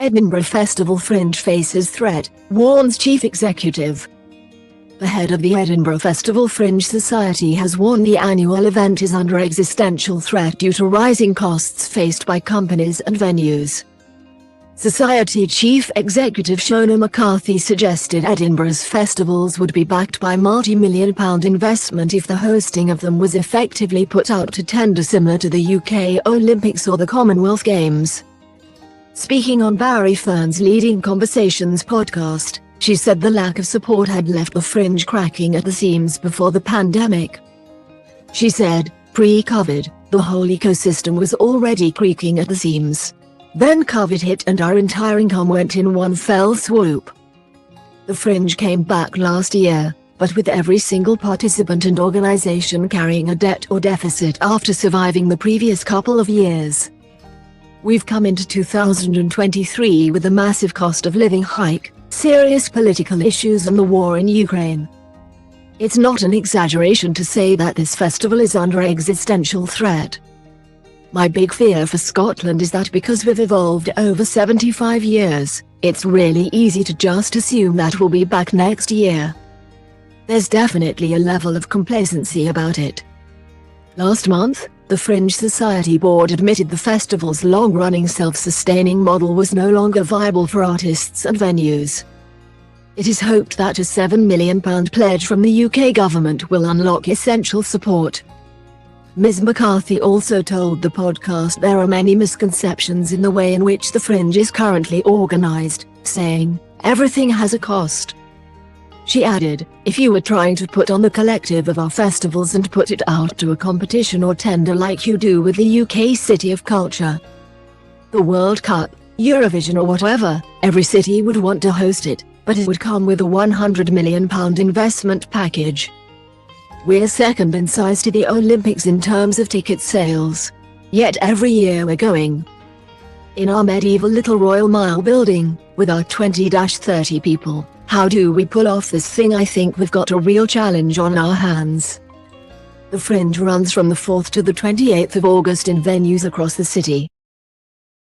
Edinburgh Festival Fringe faces threat, warns chief executive. The head of the Edinburgh Festival Fringe Society has warned the annual event is under existential threat due to rising costs faced by companies and venues. Society Chief Executive Shona McCarthy suggested Edinburgh's festivals would be backed by multi-million-pound investment if the hosting of them was effectively put out to tender, similar to the UK Olympics or the Commonwealth Games. Speaking on Barry Fearn's Leading Conversations podcast, she said the lack of support had left the Fringe cracking at the seams before the pandemic. She said, pre-COVID, the whole ecosystem was already creaking at the seams. Then COVID hit and our entire income went in one fell swoop. The Fringe came back last year, but with every single participant and organization carrying a debt or deficit after surviving the previous couple of years. We've come into 2023 with a massive cost of living hike, serious political issues and the war in Ukraine. It's not an exaggeration to say that this festival is under existential threat. My big fear for Scotland is that because we've evolved over 75 years, it's really easy to just assume that we'll be back next year. There's definitely a level of complacency about it. Last month, the Fringe Society board admitted the festival's long-running self-sustaining model was no longer viable for artists and venues. It is hoped that a £7 million pledge from the UK government will unlock essential support. Ms. McCarthy also told the podcast there are many misconceptions in the way in which the Fringe is currently organised, saying, "Everything has a cost." She added, "If you were trying to put on the collective of our festivals and put it out to a competition or tender like you do with the UK City of Culture, the World Cup, Eurovision or whatever, every city would want to host it, but it would come with a £100 million investment package. We're second in size to the Olympics in terms of ticket sales. Yet every year we're going. In our medieval little Royal Mile building, with our 20-30 people, how do we pull off this thing? I think we've got a real challenge on our hands." The Fringe runs from the 4th to the 28th of August in venues across the city.